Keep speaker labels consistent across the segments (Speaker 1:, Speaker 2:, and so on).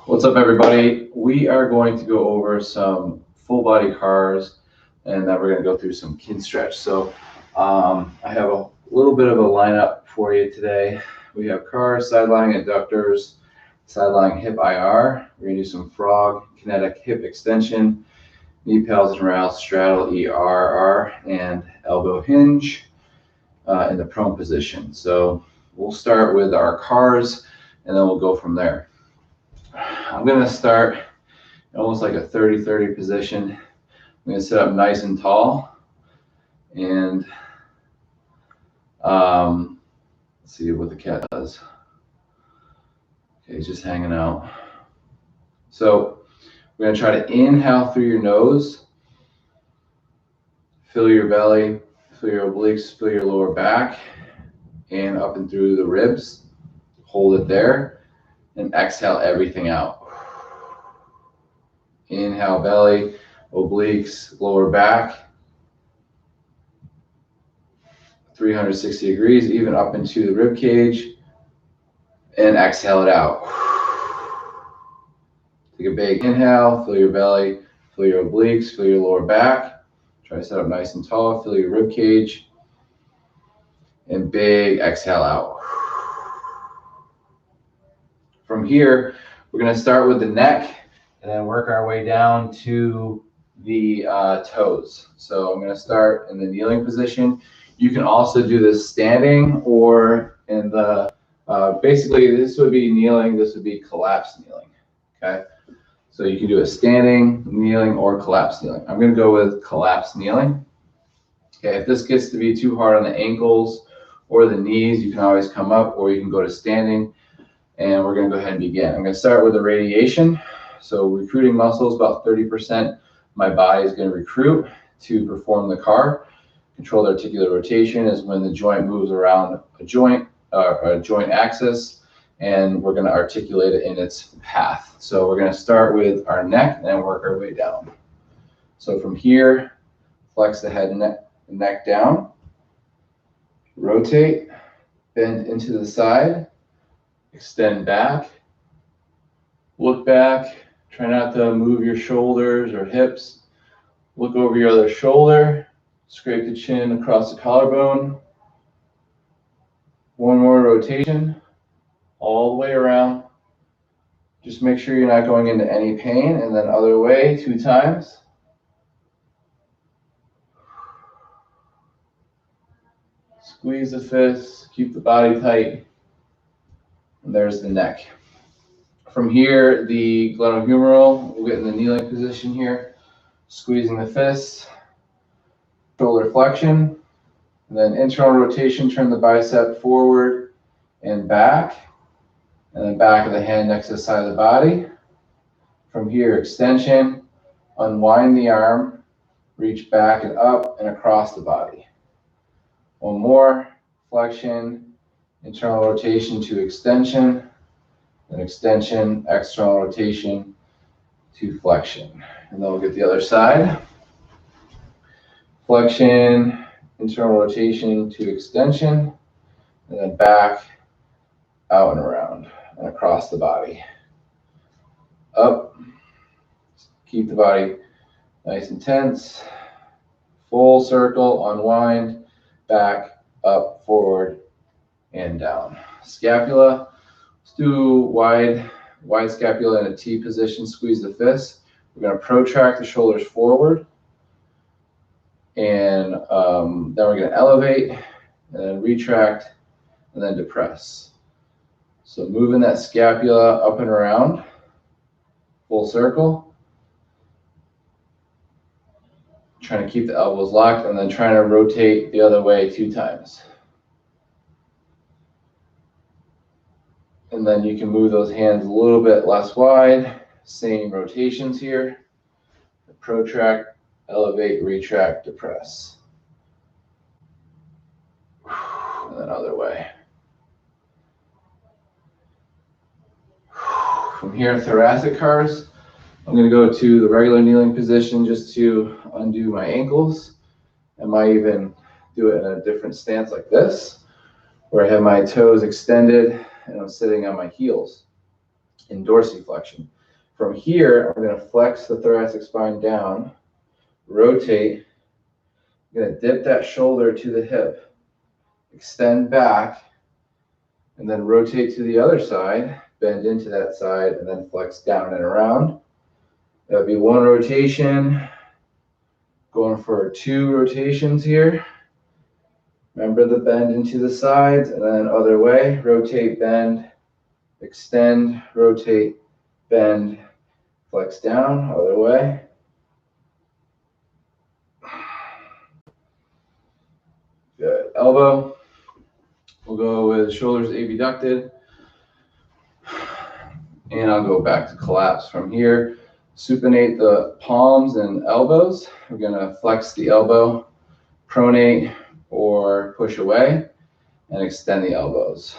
Speaker 1: What's up, everybody? We are going to go over some full body cars, and then we're going to go through some Kinstretch. So I have a little bit of a lineup for you today. We have cars, side-lying adductors, side-lying hip IR. We're going to do some frog, kinetic hip extension, knee pals and rails, straddle ERR, and elbow hinge in the prone position. So we'll start with our cars, and then we'll go from there. I'm going to start almost like a 30-30 position. I'm going to sit up nice and tall, and let's see what the cat does. Okay, he's just hanging out. So we're going to try to inhale through your nose, fill your belly, fill your obliques, fill your lower back, and up and through the ribs. Hold it there, and exhale everything out. Inhale, belly, obliques, lower back, 360 degrees, even up into the rib cage, and exhale it out. Take a big inhale, fill your belly, fill your obliques, fill your lower back. Try to sit up nice and tall, fill your rib cage, and big exhale out. From here, we're going to start with the neck and then work our way down to the toes. So I'm going to start in the kneeling position. You can also do this standing or in the, basically this would be kneeling, this would be collapsed kneeling, okay? So you can do a standing, kneeling, or collapsed kneeling. I'm going to go with collapsed kneeling. Okay, if this gets to be too hard on the ankles or the knees, you can always come up, or you can go to standing, and we're going to go ahead and begin. I'm going to start with the radiation. So recruiting muscles, about 30%, my body is going to recruit to perform the car. Controlled articular rotation is when the joint moves around a joint axis, and we're going to articulate it in its path. So we're going to start with our neck and then work our way down. So from here, flex the head and neck down, rotate, bend into the side, extend back, look back. Try not to move your shoulders or hips. Look over your other shoulder. Scrape the chin across the collarbone. One more rotation, all the way around. Just make sure you're not going into any pain, and then other way 2 times. Squeeze the fists, keep the body tight. And there's the neck. From here, the glenohumeral, we'll get in the kneeling position here, squeezing the fists, shoulder flexion, and then internal rotation, turn the bicep forward and back, and then back of the hand next to the side of the body. From here, extension, unwind the arm, reach back and up and across the body. One more, flexion, internal rotation to extension, and extension, external rotation to flexion. And then we'll get the other side. Flexion, internal rotation to extension, and then back, out and around, and across the body. Up, keep the body nice and tense. Full circle, unwind, back, up, forward, and down. Scapula. Let's do wide scapula in a T position, squeeze the fists. We're going to protract the shoulders forward, and then we're going to elevate, and then retract, and then depress. So moving that scapula up and around, full circle. Trying to keep the elbows locked, and then trying to rotate the other way 2 times. And then you can move those hands a little bit less wide. Same rotations here. Protract, elevate, retract, depress. And then other way. From here, thoracic cars. I'm going to go to the regular kneeling position just to undo my ankles. I might even do it in a different stance like this, where I have my toes extended and I'm sitting on my heels in dorsiflexion. From here, I'm going to flex the thoracic spine down, rotate. I'm going to dip that shoulder to the hip, extend back, and then rotate to the other side, bend into that side, and then flex down and around. That would be one rotation. Going for 2 rotations here. Remember the bend into the sides, and then other way. Rotate, bend, extend, rotate, bend, flex down, other way. Good. Elbow. We'll go with shoulders abducted. And I'll go back to collapse from here. Supinate the palms and elbows. We're going to flex the elbow, pronate or push away, and extend the elbows.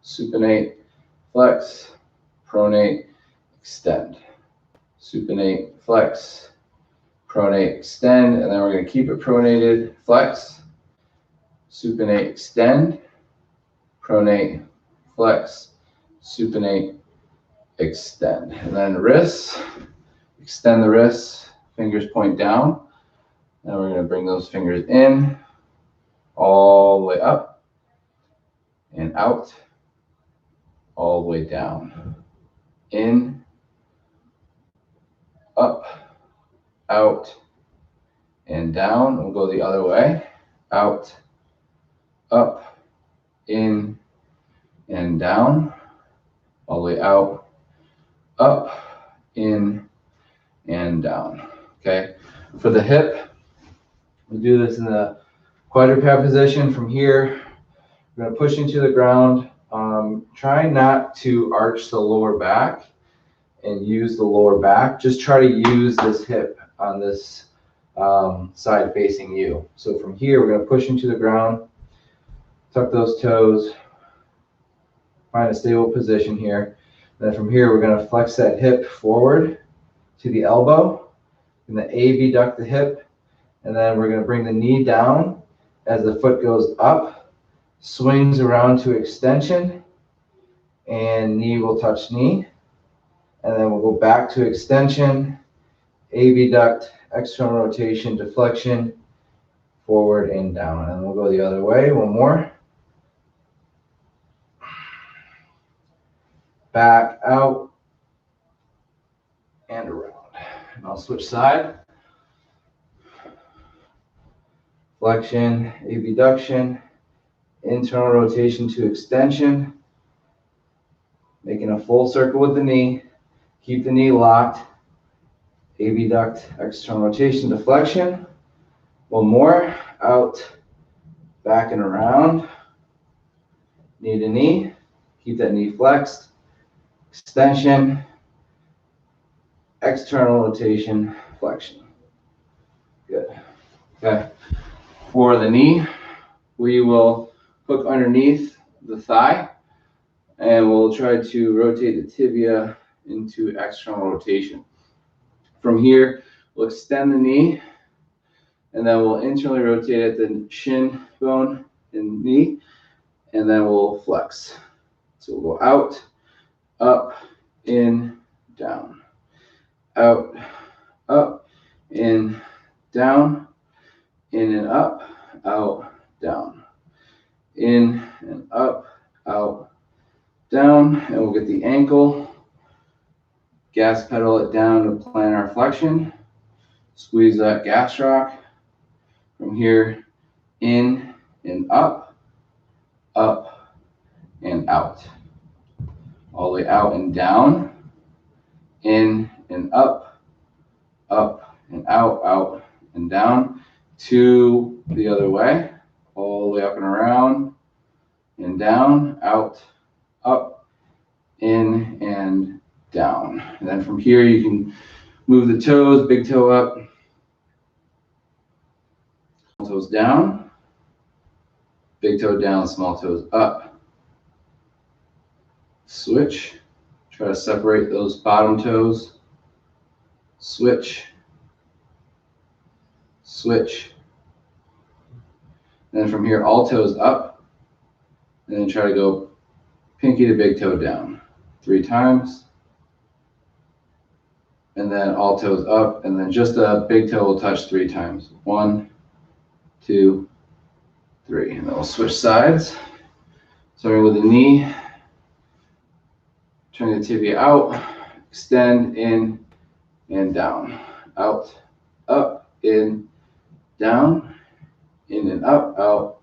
Speaker 1: Supinate, flex, pronate, extend. Supinate, flex, pronate, extend, and then we're going to keep it pronated, flex, supinate, extend, pronate, flex, supinate, extend. And then wrists, extend the wrists, fingers point down. Now we're going to bring those fingers in, all the way up and out, all the way down. In, up, out, and down. We'll go the other way. Out, up, in, and down. All the way out, up, in, and down. Okay. For the hip, we'll do this in the quadruped position. From here, we're going to push into the ground. Try not to arch the lower back and use the lower back. Just try to use this hip on this side facing you. So from here, we're going to push into the ground, tuck those toes, find a stable position here. Then from here, we're going to flex that hip forward to the elbow, and the abduct the hip, and then we're going to bring the knee down as the foot goes up, swings around to extension, and knee will touch knee. And then we'll go back to extension, abduct, external rotation, deflection, forward and down. And we'll go the other way, one more. Back, out, and around. And I'll switch side. Flexion, abduction, internal rotation to extension. Making a full circle with the knee. Keep the knee locked. Abduct, external rotation, deflection. One more. Out, back and around. Knee to knee. Keep that knee flexed. Extension, external rotation, flexion. Good. Okay. For the knee, we will hook underneath the thigh, and we'll try to rotate the tibia into external rotation. From here, we'll extend the knee, and then we'll internally rotate at the shin bone and knee, and then we'll flex. So we'll go out, up, in, down. Out, up, in, down. In and up, out, down. In and up, out, down. And we'll get the ankle. Gas pedal it down to plantar flexion. Squeeze that gastroc. From here, in and up, and out. All the way out and down, in and up, and out and down. To the other way, all the way up and around, and down, out, up, in, and down. And then from here, you can move the toes, big toe up, toes down, big toe down, small toes up. Switch. Try to separate those bottom toes. Switch. Switch. And then from here, all toes up, and then try to go pinky to big toe down 3 times. And then all toes up, and then just a big toe will touch 3 times. 1, 2, 3. And then we'll switch sides. Starting with the knee, turn the tibia out, extend in and down, out, up, in, down, in and up, out,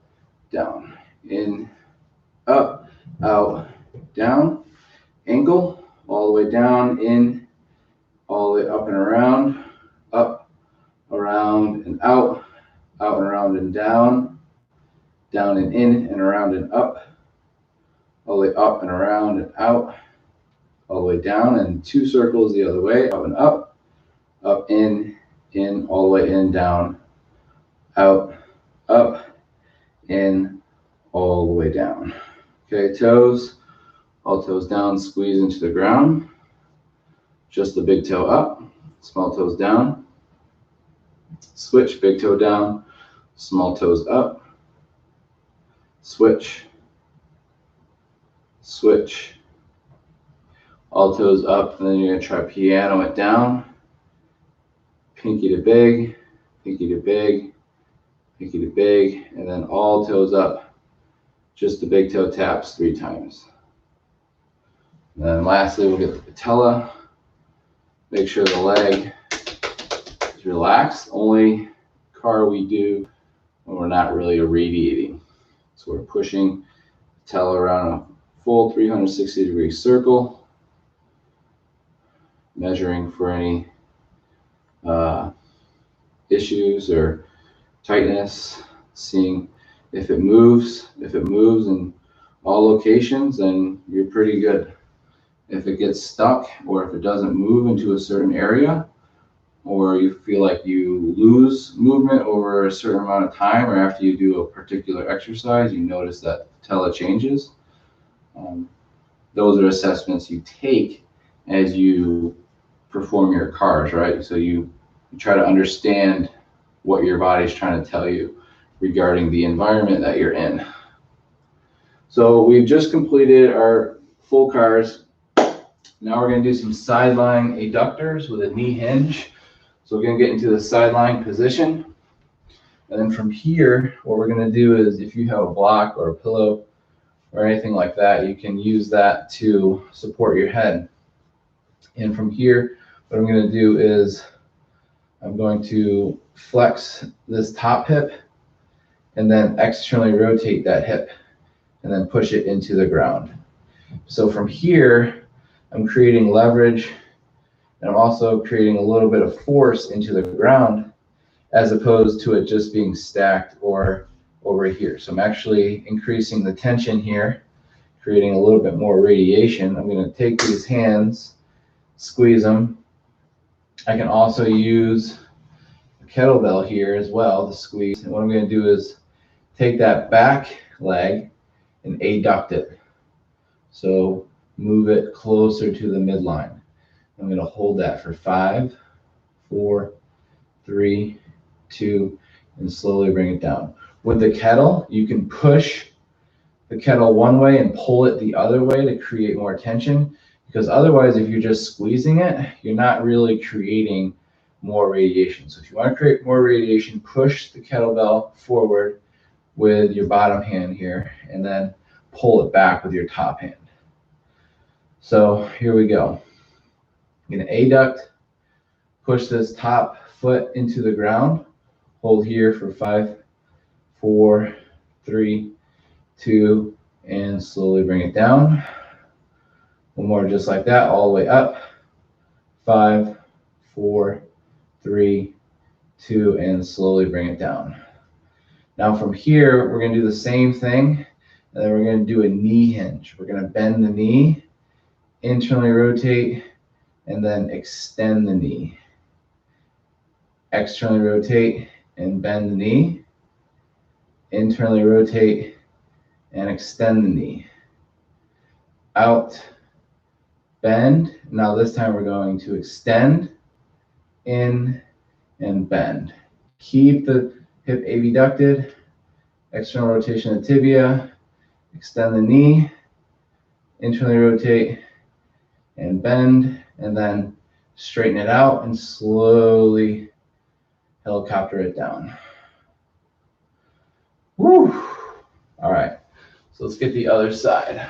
Speaker 1: down, in, up, out, down, ankle, all the way down, in, all the way up and around, up, around and out and around and down and in and around and up, all the way up and around and out, all the way down, and 2 circles the other way, up and up, in, all the way in, down, out, up, in, all the way down. Okay, toes, all toes down, squeeze into the ground. Just the big toe up, small toes down. Switch, big toe down, small toes up. Switch, switch, all toes up, and then you're going to try piano it down. Pinky to big, pinky to big, pinky to big, and then all toes up. Just the big toe taps 3 times. And then lastly, we'll get the patella. Make sure the leg is relaxed. Only car we do when we're not really irradiating. So we're pushing the patella around a full 360-degree circle, measuring for any issues or tightness, seeing if it moves. If it moves in all locations, then you're pretty good. If it gets stuck, or if it doesn't move into a certain area, or you feel like you lose movement over a certain amount of time, or after you do a particular exercise, you notice that patella changes. Those are assessments you take as you perform your cars, right? So you try to understand what your body's trying to tell you regarding the environment that you're in. So we've just completed our full cars. Now we're going to do some sideline adductors with a knee hinge. So we're going to get into the sideline position. And then from here, what we're going to do is, if you have a block or a pillow or anything like that, you can use that to support your head. And from here, what I'm going to do is I'm going to flex this top hip and then externally rotate that hip and then push it into the ground. So from here, I'm creating leverage, and I'm also creating a little bit of force into the ground, as opposed to it just being stacked or over here. So I'm actually increasing the tension here, creating a little bit more radiation. I'm going to take these hands, squeeze them. I can also use a kettlebell here as well to squeeze. And what I'm going to do is take that back leg and adduct it. So move it closer to the midline. I'm going to hold that for 5, 4, 3, 2, and slowly bring it down. With the kettle, you can push the kettle one way and pull it the other way to create more tension, because otherwise, if you're just squeezing it, you're not really creating more radiation. So if you want to create more radiation, push the kettlebell forward with your bottom hand here, and then pull it back with your top hand. So here we go. I'm going to adduct, push this top foot into the ground, hold here for 5, 4, 3, 2, and slowly bring it down. One more just like that, all the way up. 5, 4, 3, 2, and slowly bring it down. Now from here, we're going to do the same thing, and then we're going to do a knee hinge. We're going to bend the knee, internally rotate, and then extend the knee. Externally rotate and bend the knee. Internally rotate and extend the knee. Out, bend. Now this time we're going to extend, in, and bend. Keep the hip abducted, external rotation of the tibia, extend the knee, internally rotate and bend, and then straighten it out and slowly helicopter it down. Woo! All right, so let's get the other side.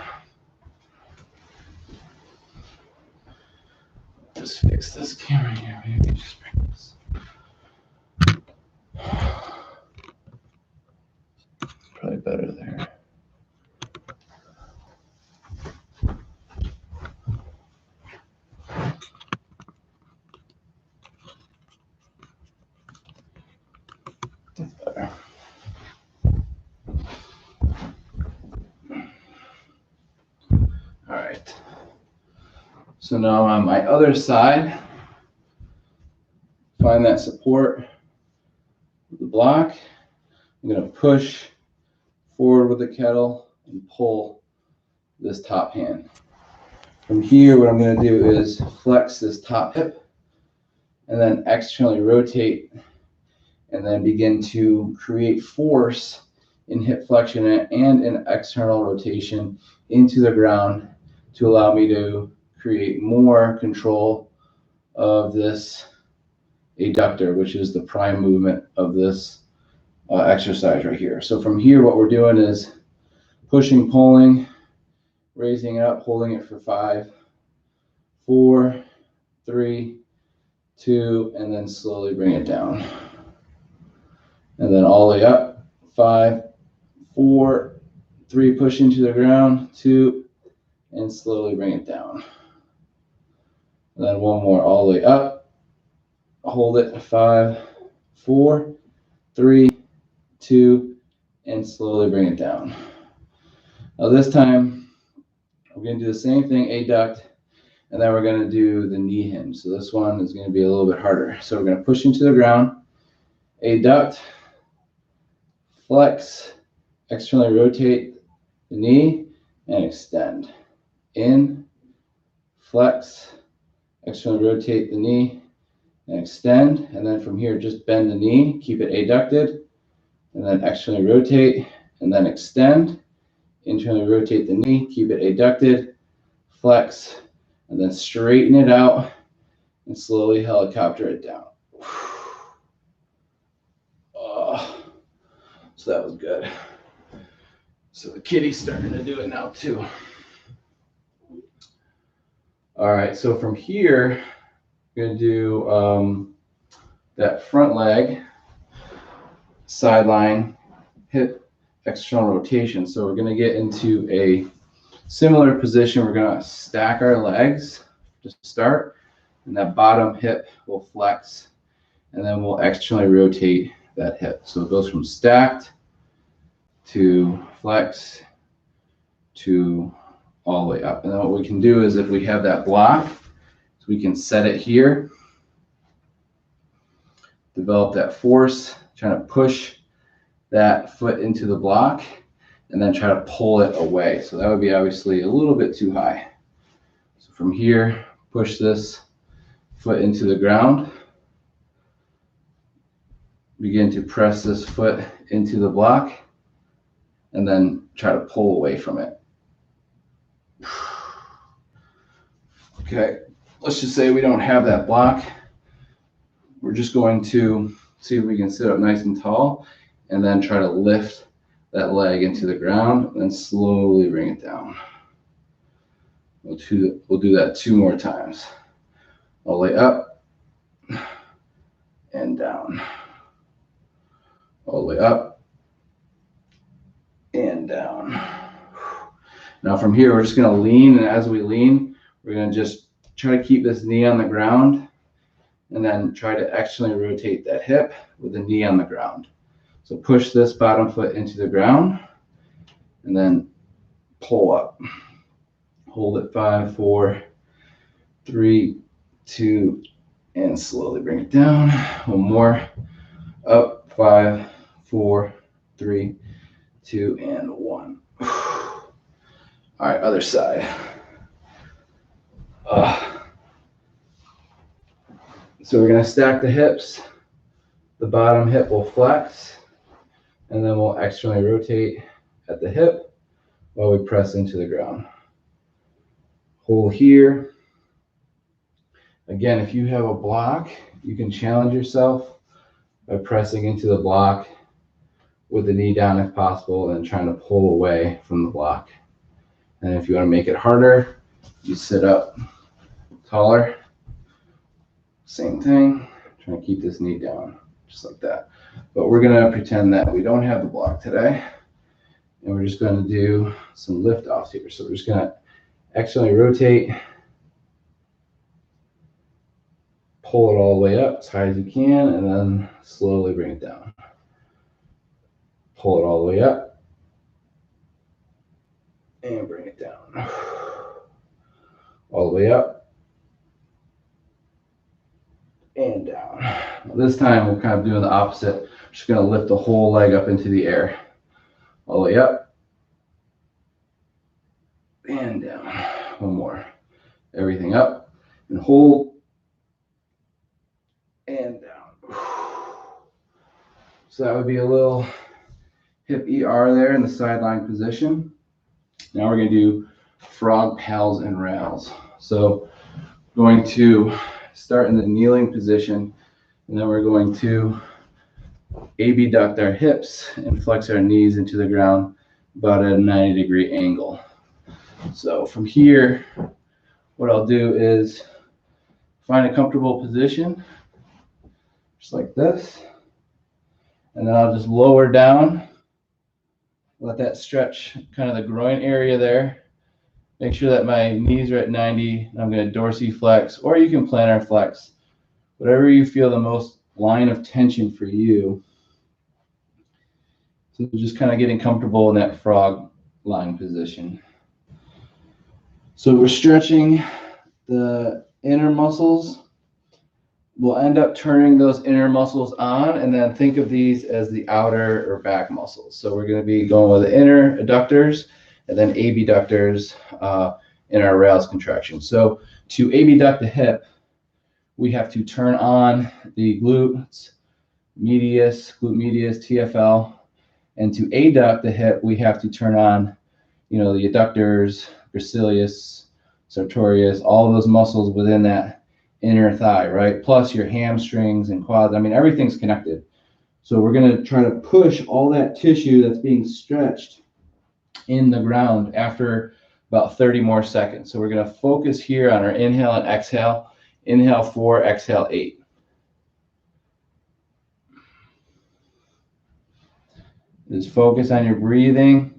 Speaker 1: Just fix this camera here. Maybe just bring this. Probably better there. That's better. All right. So now on my other side, find that support with the block. I'm going to push forward with the kettle and pull this top hand. From here, what I'm going to do is flex this top hip and then externally rotate and then begin to create force in hip flexion and in external rotation into the ground to allow me to create more control of this adductor, which is the prime movement of this exercise right here. So from here, what we're doing is pushing, pulling, raising it up, holding it for 5, 4, 3, 2, and then slowly bring it down. And then all the way up, 5, 4, 3, push into the ground, 2, and slowly bring it down. And then one more, all the way up, hold it, 5, 4, 3, 2, and slowly bring it down. Now this time, we're going to do the same thing, adduct, and then we're going to do the knee hinge. So this one is going to be a little bit harder. So we're going to push into the ground, adduct, flex, externally rotate the knee, and extend. In, flex, externally rotate the knee, and extend. And then from here, just bend the knee, keep it adducted, and then externally rotate, and then extend. Internally rotate the knee, keep it adducted, flex, and then straighten it out and slowly helicopter it down. Oh, so that was good. So the kitty's starting to do it now too. All right, so from here, I'm going to do that front leg, sideline, hip, external rotation. So we're going to get into a similar position. We're going to stack our legs to start, and that bottom hip will flex, and then we'll externally rotate that hip. So it goes from stacked to flex to all the way up. And then what we can do is if we have that block, so we can set it here, develop that force, trying to push that foot into the block, and then try to pull it away. So that would be obviously a little bit too high. So from here, push this foot into the ground, begin to press this foot into the block, and then try to pull away from it. Okay, let's just say we don't have that block. We're just going to see if we can sit up nice and tall and then try to lift that leg into the ground and then slowly bring it down. We'll do that 2 more times. All the way up and down. All the way up and down. Now from here, we're just going to lean, and as we lean, we're going to just try to keep this knee on the ground and then try to externally rotate that hip with the knee on the ground. So push this bottom foot into the ground and then pull up. Hold it 5, 4, 3, 2, and slowly bring it down. One more. Up, 5, 4, 3, 2, and 1. All right, other side. So we're going to stack the hips. The bottom hip will flex, and then we'll externally rotate at the hip while we press into the ground. Hold here. Again, if you have a block, you can challenge yourself by pressing into the block with the knee down if possible and trying to pull away from the block. And if you want to make it harder, you sit up taller. Same thing, trying to keep this knee down, just like that. But we're going to pretend that we don't have the block today. And we're just going to do some lift offs here. So we're just going to externally rotate, pull it all the way up as high as you can, and then slowly bring it down. Pull it all the way up and bring it down. All the way up and down. This time we're kind of doing the opposite. Just going to lift the whole leg up into the air. All the way up and down. One more. Everything up and hold and down. So that would be a little hip ER there in the sideline position. Now we're going to do frog pals and rails. So going to start in the kneeling position, and then we're going to abduct our hips and flex our knees into the ground about at a 90-degree angle. So from here, what I'll do is find a comfortable position, just like this, and then I'll just lower down, let that stretch kind of the groin area there. Make sure that my knees are at 90. I'm going to dorsiflex, or you can plantar flex, whatever you feel the most line of tension for you. So just kind of getting comfortable in that frog lying position. So we're stretching the inner muscles. We'll end up turning those inner muscles on, and then think of these as the outer or back muscles. So we're going to be going with the inner adductors and then abductors in our rails contraction. So to abduct the hip, we have to turn on the glute medius, TFL, and to adduct the hip, we have to turn on, the adductors, gracilis, sartorius, all of those muscles within that inner thigh, right? Plus your hamstrings and quads. I mean, everything's connected. So we're going to try to push all that tissue that's being stretched in the ground after about 30 more seconds. So we're going to focus here on our inhale and exhale. Inhale 4, exhale 8. Just focus on your breathing.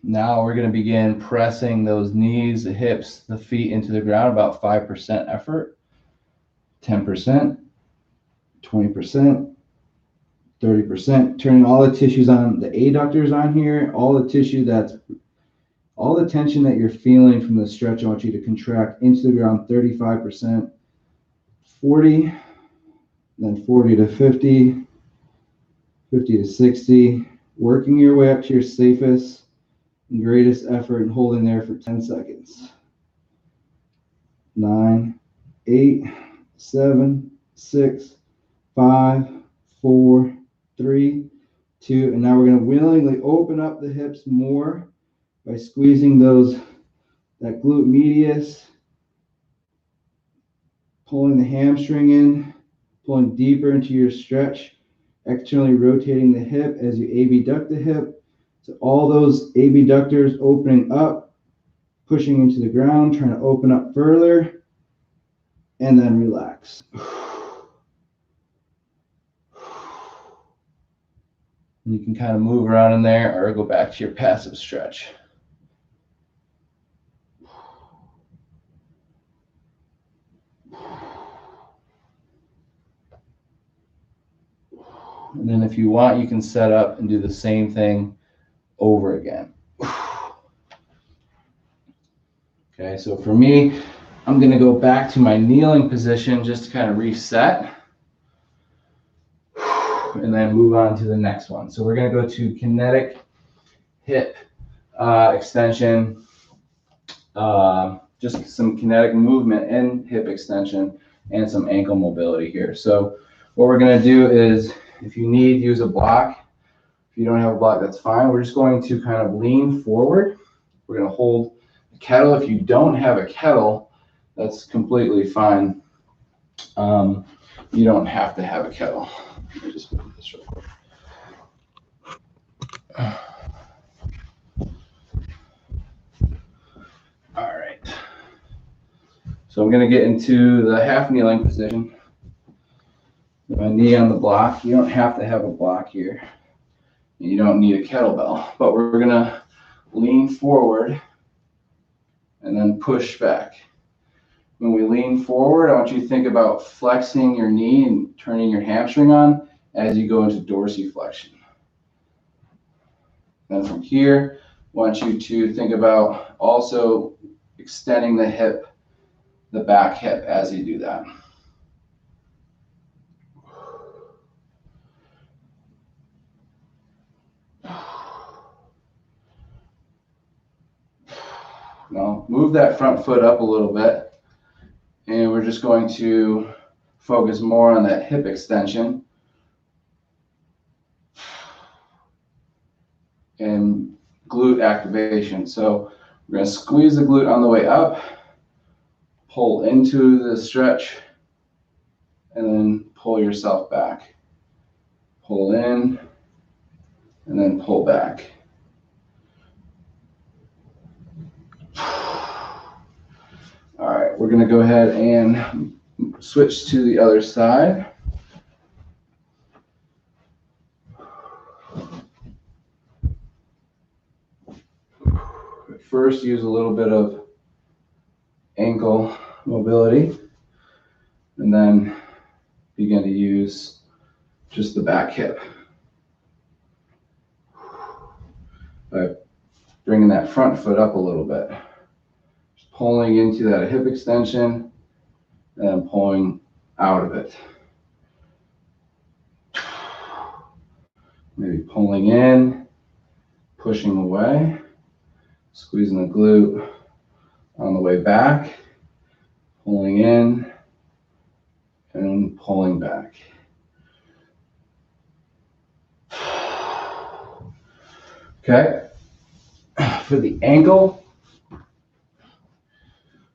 Speaker 1: Now we're going to begin pressing those knees, the hips, the feet into the ground, about 5% effort, 10%, 20%, 30%, turning all the tissues on, the adductors on here, all the tension that you're feeling from the stretch, I want you to contract into the ground, 35%, 40, then 40 to 50, 50 to 60, working your way up to your safest and greatest effort and holding there for 10 seconds. 9, 8, 7, 6, 5, 4, 3, 2, and now we're going to willingly open up the hips more by squeezing that glute medius, pulling the hamstring in, pulling deeper into your stretch, externally rotating the hip as you abduct the hip. So all those abductors opening up, pushing into the ground, trying to open up further, and then relax. And you can kind of move around in there or go back to your passive stretch. And then if you want, you can set up and do the same thing over again. Okay, so for me, I'm going to go back to my kneeling position just to kind of reset. and then move on to the next one. So we're going to go to kinetic hip extension, just some kinetic movement in hip extension and some ankle mobility here. So what we're going to do is, if you need, use a block. If you don't have a block, that's fine. We're just going to kind of lean forward. We're going to hold the kettle. If you don't have a kettle, that's completely fine. You don't have to have a kettle. Let me just move this real quick. All right. So I'm going to get into the half kneeling position. My knee on the block. You don't have to have a block here. You don't need a kettlebell, but we're going to lean forward and then push back. When we lean forward, I want you to think about flexing your knee and turning your hamstring on as you go into dorsiflexion. Then from here, I want you to think about also extending the hip, the back hip, as you do that. Now move that front foot up a little bit, and we're just going to focus more on that hip extension and glute activation. So we're going to squeeze the glute on the way up, pull into the stretch, and then pull yourself back. Pull in, and then pull back. All right, we're going to go ahead and switch to the other side. First, use a little bit of ankle mobility, and then begin to use just the back hip by bringing that front foot up a little bit. Just pulling into that hip extension and then pulling out of it. Maybe pulling in, pushing away, squeezing the glute on the way back, pulling in, and pulling back. Okay, for the ankle,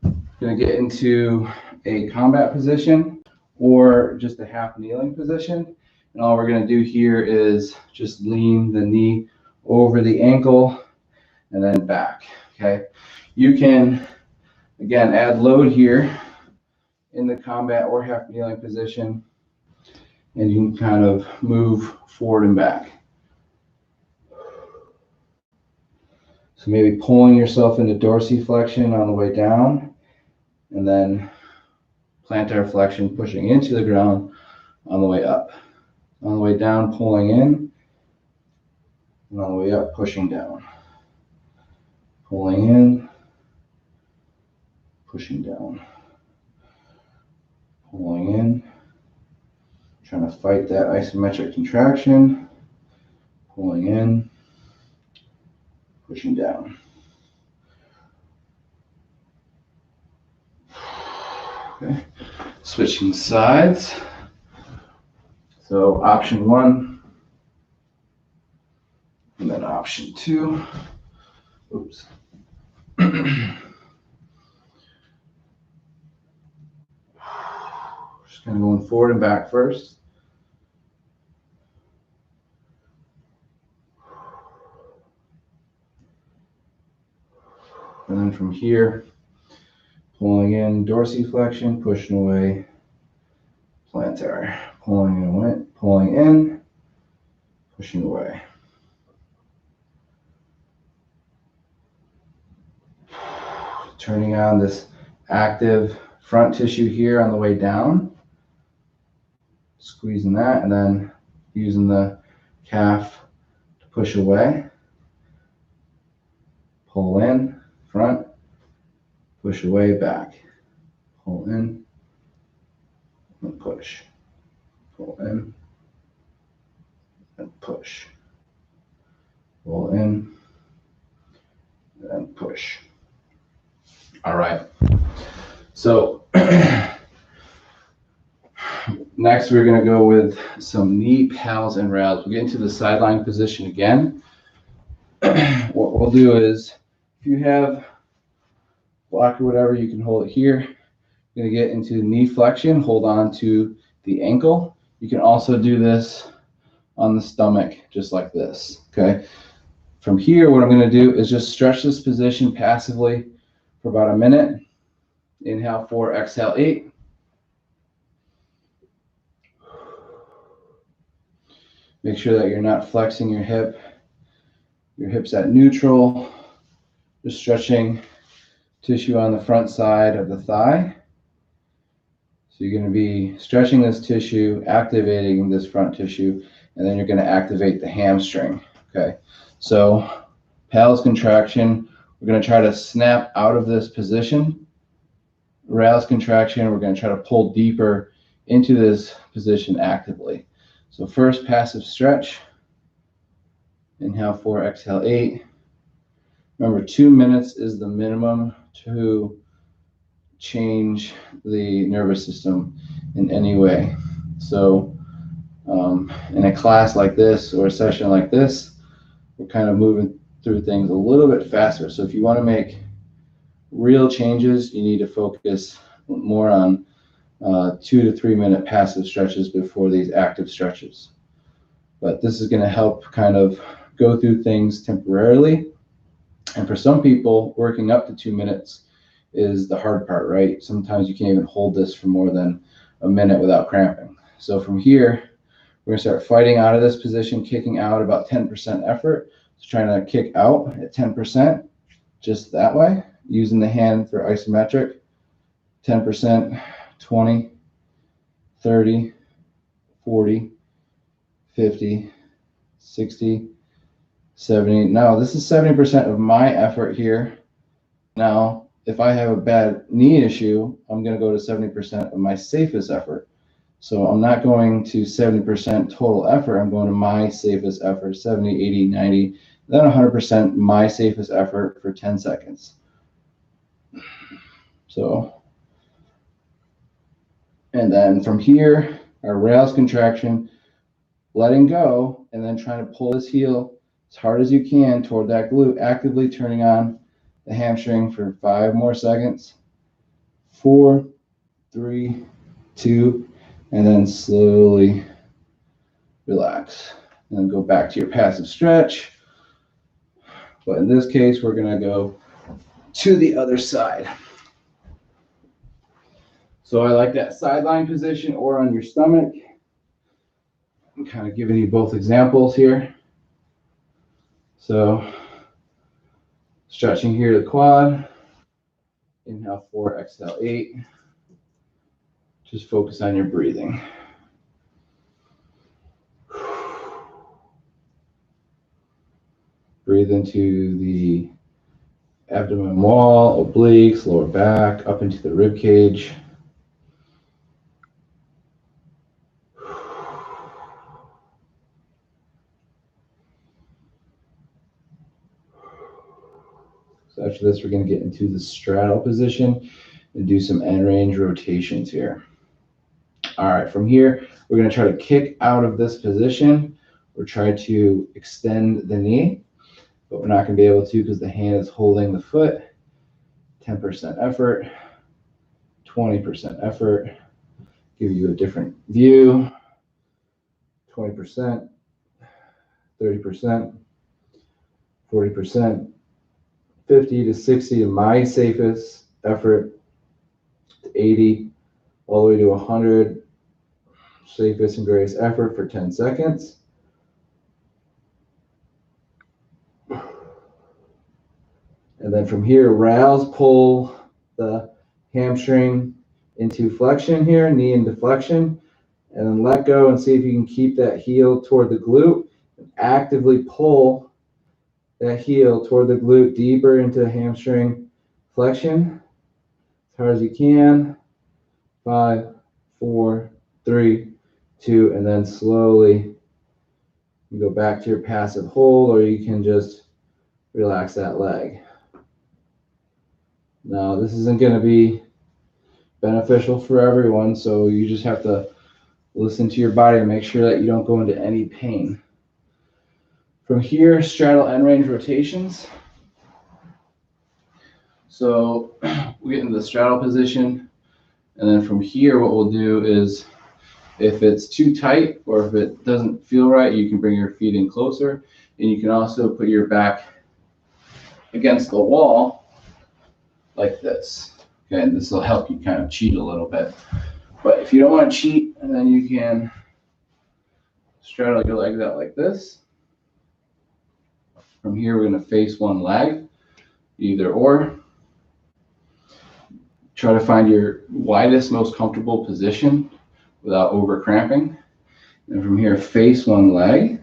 Speaker 1: I'm going to get into a combat position or just a half kneeling position. And all we're going to do here is just lean the knee over the ankle and then back. Okay, you can, again, add load here in the combat or half kneeling position, and you can kind of move forward and back. So maybe pulling yourself into dorsiflexion on the way down, and then plantar flexion, pushing into the ground on the way up. On the way down, pulling in, and on the way up, pushing down. Pulling in, pushing down. Pulling in, trying to fight that isometric contraction. Pulling in, pushing down. Okay, switching sides. So option 1, and then option 2. Oops. Just kind of going forward and back first. And then from here, pulling in dorsiflexion, pushing away plantar. Pulling away, pulling in, pushing away. Turning on this active front tissue here on the way down. Squeezing that, and then using the calf to push away. Pull in, front, push away, back. Pull in, and push. Pull in, and push. Pull in and push. All right. So next we're going to go with some knee pals and rails. We'll get into the sideline position again. What we'll do is, if you have block or whatever, you can hold it here. You're going to get into knee flexion, hold on to the ankle. You can also do this on the stomach, just like this, okay? From here, what I'm going to do is just stretch this position passively for about a minute. Inhale 4, exhale 8. Make sure that you're not flexing your hip. Your hip's at neutral. Just stretching tissue on the front side of the thigh. So you're going to be stretching this tissue, activating this front tissue, and then you're going to activate the hamstring. Okay, so pals contraction, we're going to try to snap out of this position. Rails contraction, we're going to try to pull deeper into this position actively. So first, passive stretch. Inhale 4, exhale 8. Remember, 2 minutes is the minimum to change the nervous system in any way. So in a class like this or a session like this, we're kind of moving through things a little bit faster. So if you want to make real changes, you need to focus more on 2 to 3 minute passive stretches before these active stretches. But this is going to help kind of go through things temporarily. And for some people, working up to 2 minutes is the hard part, right? Sometimes you can't even hold this for more than a minute without cramping. So from here, we're going to start fighting out of this position, kicking out about 10% effort. So trying to kick out at 10%, just that way, using the hand for isometric. 10%, 20, 30, 40, 50, 60, 70. Now, this is 70% of my effort here. Now, if I have a bad knee issue, I'm going to go to 70% of my safest effort. So I'm not going to 70% total effort. I'm going to my safest effort, 70, 80, 90, then 100% my safest effort for 10 seconds. So, and then from here, our rails contraction, letting go, and then trying to pull this heel as hard as you can toward that glute, actively turning on the hamstring for 5 more seconds. 4, 3, 2, and then slowly relax. And then go back to your passive stretch. But in this case, we're going to go to the other side. So I like that sideline position or on your stomach. I'm kind of giving you both examples here. So stretching here to the quad. Inhale 4, exhale 8. Just focus on your breathing. Breathe into the abdomen wall, obliques, lower back, up into the rib cage. So after this, we're going to get into the straddle position and do some end range rotations here. All right, from here, we're going to try to kick out of this position or try to extend the knee, but we're not going to be able to because the hand is holding the foot. 10% effort, 20% effort. Give you a different view. 20%, 30%, 40%, 50 to 60 in my safest effort, to 80, all the way to 100, safest and greatest effort for 10 seconds. And then from here, rails, pull the hamstring into flexion here, knee into flexion, and then let go and see if you can keep that heel toward the glute and actively pull that heel toward the glute deeper into hamstring flexion as hard as you can. 5, 4, 3, 2, and then slowly You go back to your passive hold, or you can just relax that leg. Now, this isn't going to be beneficial for everyone, so you just have to listen to your body and make sure that you don't go into any pain. From here, straddle end range rotations. So we get into the straddle position, and then from here, what we'll do is, if it's too tight or if it doesn't feel right, you can bring your feet in closer, and you can also put your back against the wall like this. Okay, and this will help you kind of cheat a little bit. But if you don't want to cheat, and then you can straddle your legs out like this. From here, we're going to face one leg, either or. Try to find your widest, most comfortable position without over cramping. And from here, face one leg.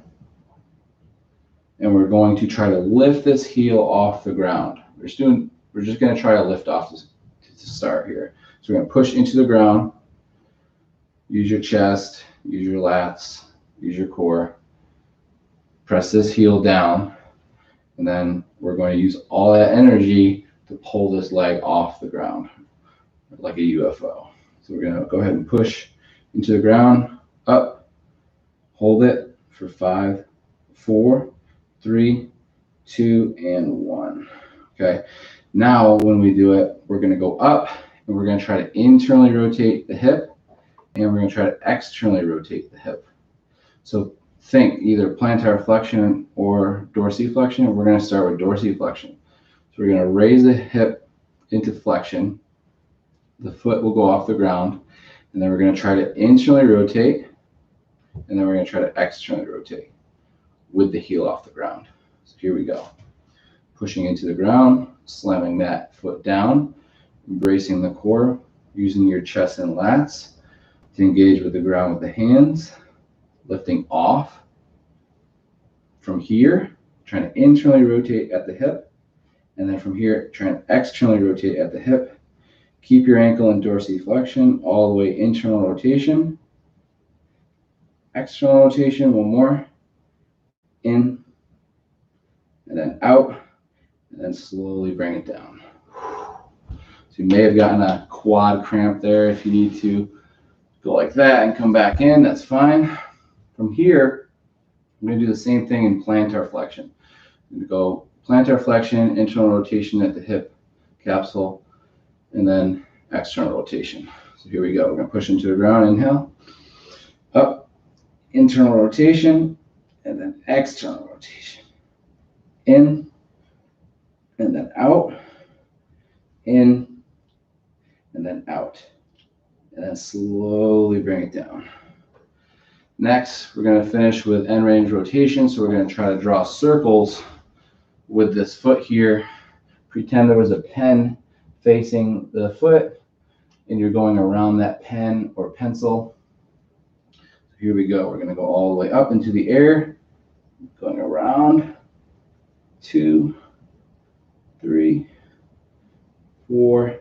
Speaker 1: And we're going to try to lift this heel off the ground. We're just going to try to lift off to start here. So we're going to push into the ground. Use your chest, use your lats, use your core. Press this heel down. And then we're going to use all that energy to pull this leg off the ground, like a UFO. So we're going to go ahead and push into the ground, up, hold it for 5, 4, 3, 2, and 1. Okay. Now, when we do it, we're going to go up, and we're going to try to internally rotate the hip, and we're going to try to externally rotate the hip. So think either plantar flexion or dorsiflexion. We're going to start with dorsiflexion. So we're going to raise the hip into flexion. The foot will go off the ground, and then we're going to try to internally rotate, and then we're going to try to externally rotate with the heel off the ground. So here we go. Pushing into the ground, slamming that foot down, embracing the core, using your chest and lats to engage with the ground with the hands, lifting off. From here, trying to internally rotate at the hip, and then from here, trying to externally rotate at the hip. Keep your ankle in dorsiflexion, all the way internal rotation, external rotation, one more, in, and then out, and then slowly bring it down. So you may have gotten a quad cramp there. If you need to go like that and come back in, that's fine. From here, I'm going to do the same thing in plantar flexion. I'm going to go plantar flexion, internal rotation at the hip capsule, and then external rotation. So here we go. We're going to push into the ground, inhale, up, internal rotation, and then external rotation. In, and then out, in, and then out. And then slowly bring it down. Next, we're going to finish with end range rotation. So we're going to try to draw circles with this foot here. Pretend there was a pen facing the foot, and you're going around that pen or pencil. So here we go. We're going to go all the way up into the air, going around. 2, 3, 4,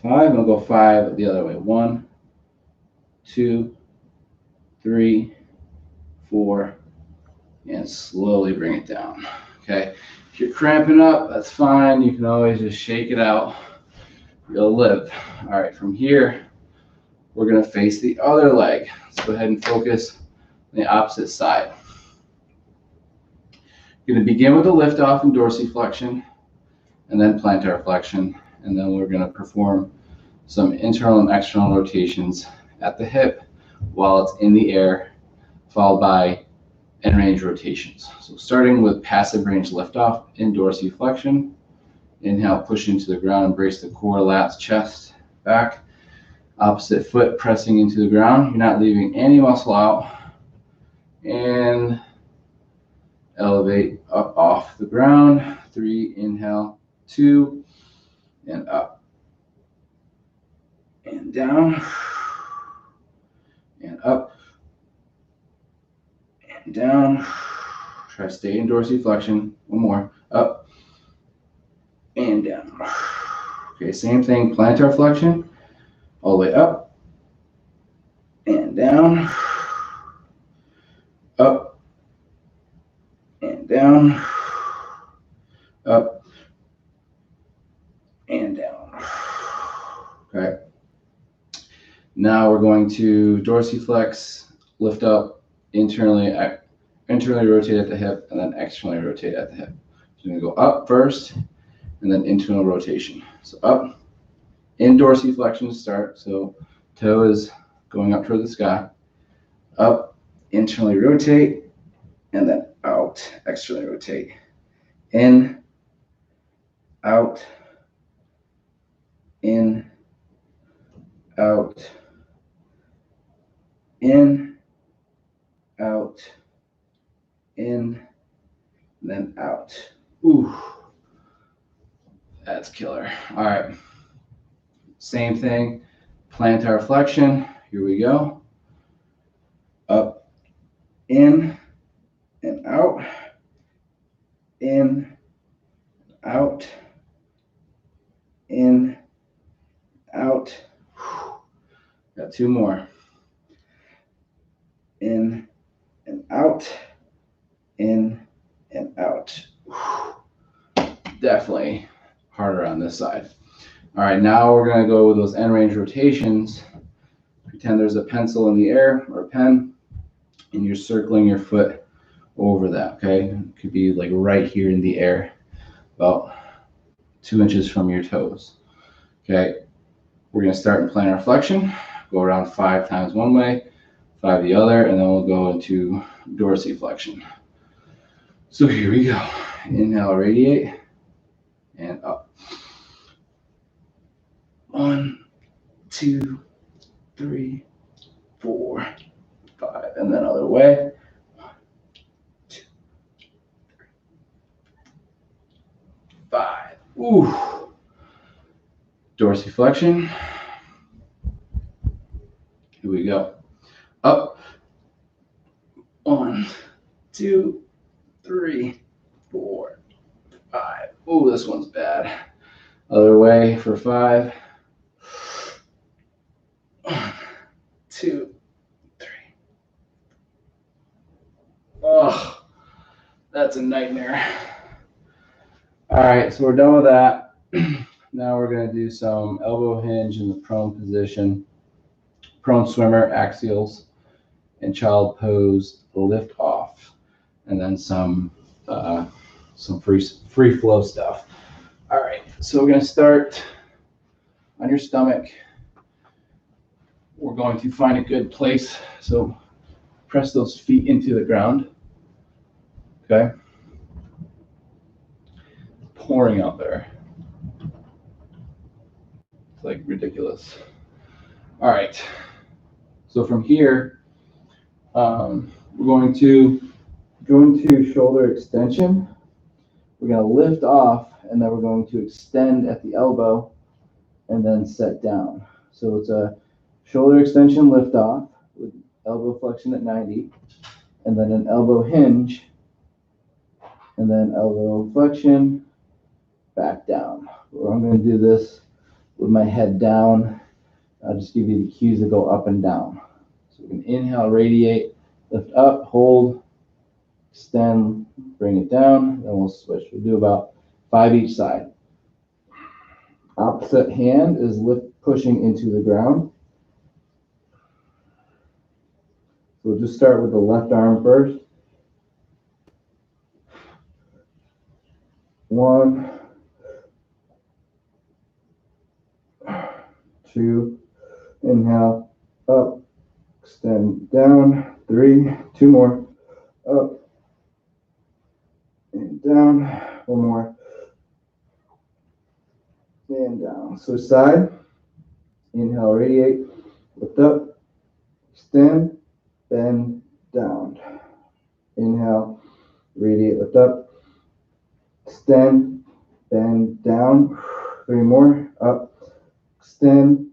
Speaker 1: 5. I'll go 5 the other way. 1, 2, 3, 4, and slowly bring it down. Okay. If you're cramping up, that's fine. You can always just shake it out. You'll live. All right. From here, we're going to face the other leg. Let's go ahead and focus on the opposite side. You're going to begin with a lift off in dorsiflexion, and then plantar flexion, and then we're going to perform some internal and external rotations at the hip while it's in the air, followed by end range rotations. So starting with passive range liftoff in dorsiflexion. Inhale, push into the ground, embrace the core, lats, chest, back. Opposite foot pressing into the ground. You're not leaving any muscle out. And elevate up off the ground. 3, inhale, 2, and up. And down. And up. And down. Try to stay in dorsiflexion. One more. Up. And down. Okay, same thing. Plantar flexion. All the way up. And down. Up. and down, up and down. Okay. Now we're going to dorsiflex, lift up, internally rotate at the hip, and then externally rotate at the hip. So you're going to go up first, and then internal rotation. So up, in dorsiflexion to start. So toe is going up toward the sky. Up, internally rotate, and then out, externally rotate. In, out, in, out, in, out, in, then out. Ooh, that's killer. All right, same thing, plantar flexion. Here we go. Up, in, and out, in, out, in, out. Got two more. In and out, in and out. Definitely harder on this side. All right, now we're going to go with those end range rotations. Pretend there's a pencil in the air or a pen, and you're circling your foot over that, okay? It could be like right here in the air, about 2 inches from your toes. Okay, we're going to start in plantar flexion, go around 5 times one way, 5 the other, and then we'll go into dorsiflexion. So here we go. Inhale, radiate, and up. 1, 2, 3, 4, 5, and then other way. 1, 2, 3, 5. Ooh. Dorsiflexion. Here we go. Up. 1, 2, 3, 4, 5. Ooh, this one's bad. Other way for 5. 1, 2, 3. Oh, that's a nightmare. All right, so we're done with that. Now we're going to do some elbow hinge in the prone position, prone swimmer, axials, and pose lift off, and then some free flow stuff. All right, so we're going to start on your stomach. We're going to find a good place. So press those feet into the ground. Okay. It's pouring out there. It's like ridiculous. All right. So from here, we're going to go into shoulder extension. We're going to lift off, and then we're going to extend at the elbow and then set down. So it's a shoulder extension lift off with elbow flexion at 90, and then an elbow hinge, and then elbow flexion, back down. I'm going to do this with my head down. I'll just give you the cues to go up and down. So we can inhale, radiate, lift up, hold, extend, bring it down, then we'll switch. We'll do about 5 each side. Opposite hand is pushing into the ground. So we'll just start with the left arm first. 1, 2, inhale, up, extend down, 3, 2 more, up, and down, 1 more, and down. So side, inhale, radiate, lift up, extend, bend, down. Inhale, radiate, lift up, extend, bend, down. 3 more, up, extend,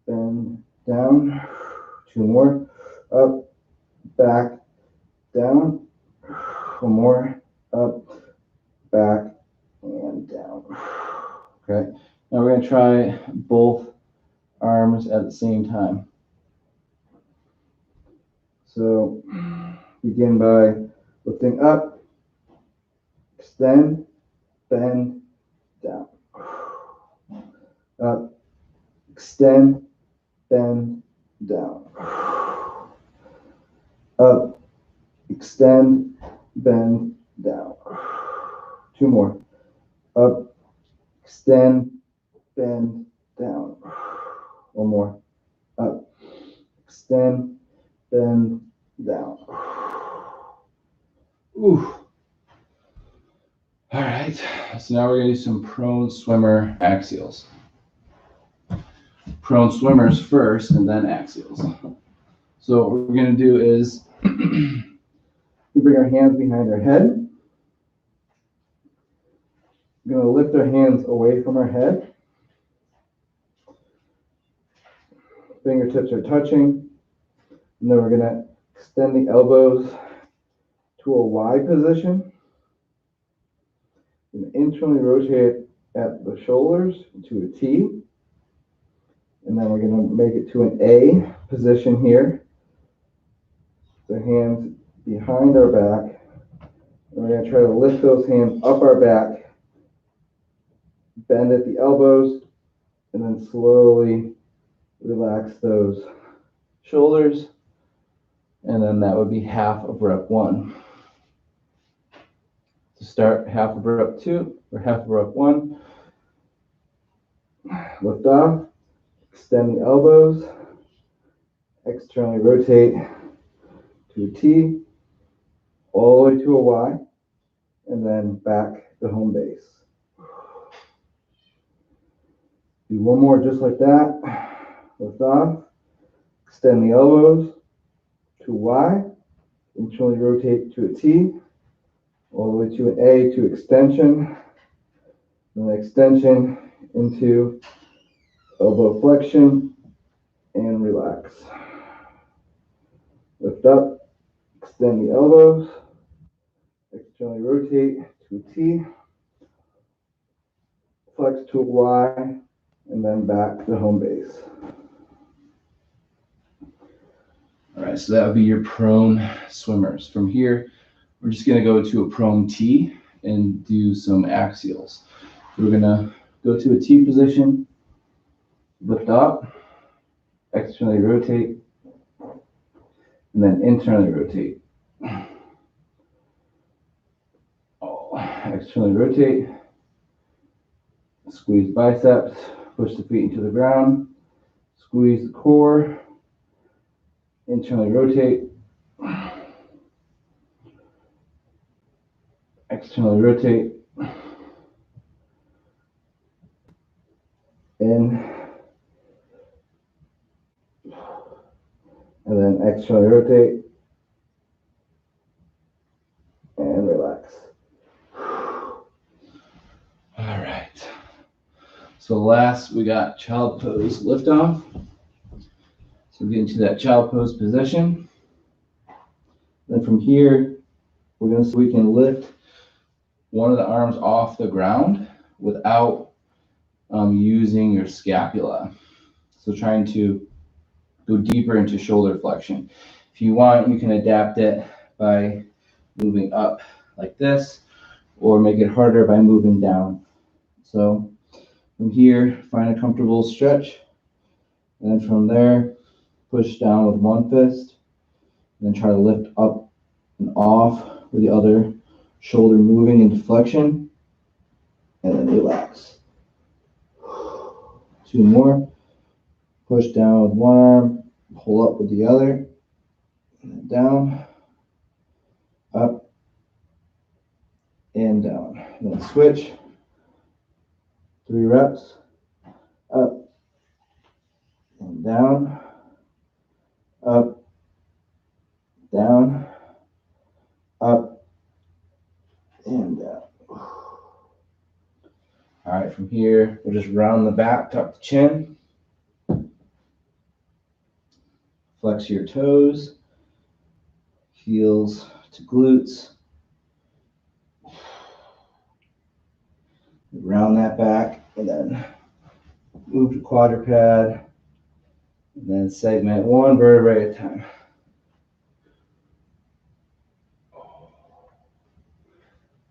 Speaker 1: bend, down. 2 more, up, back, down. 1 more, up, back, and down. Okay, now we're going to try both arms at the same time. So begin by lifting up, extend, bend, down. Up, extend, bend, down. Up, extend, bend, down. Two more. Up, extend, bend, down. One more. Up, extend, bend, down. Ooh. All right, so now we're gonna do some prone swimmer axials. Prone swimmers first and then axials. So what we're gonna do is we bring our hands behind our head. We're gonna lift our hands away from our head. Fingertips are touching. And then we're gonna extend the elbows to a Y position. And internally rotate at the shoulders to a T. And then we're gonna make it to an A position here. The hands behind our back. And we're gonna try to lift those hands up our back, bend at the elbows, and then slowly relax those shoulders. And then that would be half of rep 1. To start, half of rep 2 or half of rep 1. Lift off, extend the elbows, externally rotate to a T, all the way to a Y, and then back to home base. Do one more just like that. Lift off, extend the elbows to Y, internally rotate to a T, all the way to an A to extension, and then extension into elbow flexion and relax. Lift up, extend the elbows, externally rotate to a T, flex to a Y, and then back to home base. All right, so that would be your prone swimmers. From here, we're just gonna go to a prone T and do some axials. We're gonna go to a T position, lift up, externally rotate, and then internally rotate. Externally rotate, squeeze biceps, push the feet into the ground, squeeze the core, internally rotate, externally rotate, in, and then externally rotate, and relax. All right. So last we got child pose lift off. So get into that child pose position. Then from here, we can lift one of the arms off the ground without using your scapula. So trying to go deeper into shoulder flexion. If you want, you can adapt it by moving up like this, or make it harder by moving down. So from here, find a comfortable stretch, and then from there, push down with one fist, and then try to lift up and off with the other shoulder moving into flexion, and then relax. Two more. Push down with one arm, pull up with the other, and then down, up, and down. And then switch. 3 reps. Up, and down, up, down, up, and down. All right, from here, we'll just round the back, tuck the chin. Flex your toes, heels to glutes. Round that back, and then move to quadruped, and then segment one vertebrae at a time.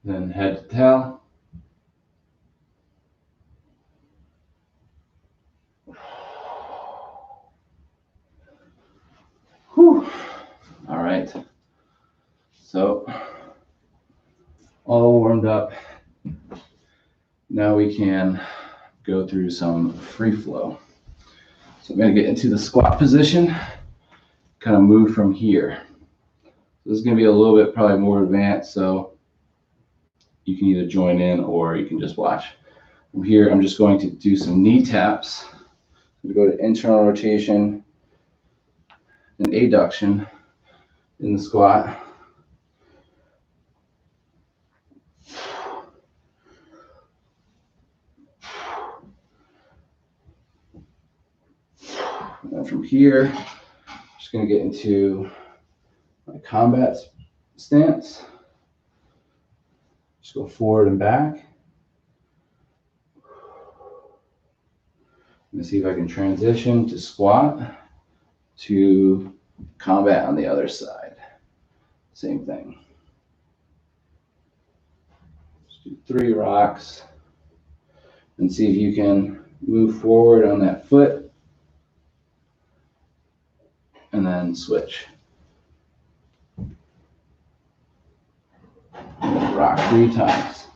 Speaker 1: Then head to tail. Whew. All right. So all warmed up. Now we can go through some free flow. So I'm going to get into the squat position, kind of move from here. So this is going to be a little bit probably more advanced, so you can either join in or you can just watch. From here, I'm just going to do some knee taps. I'm going to go to internal rotation and adduction in the squat. And then from here, I'm just going to get into my combat stance. Just go forward and back. I'm going to see if I can transition to squat to combat on the other side. Same thing. Just do 3 rocks and see if you can move forward on that foot and then switch. And then rock 3 times.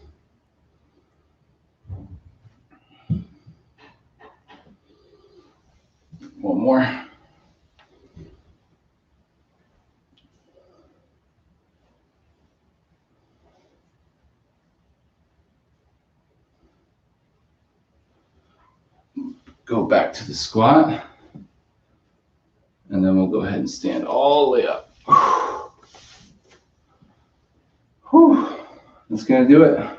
Speaker 1: One more. Go back to the squat. And then we'll go ahead and stand all the way up. Whew. That's going to do it.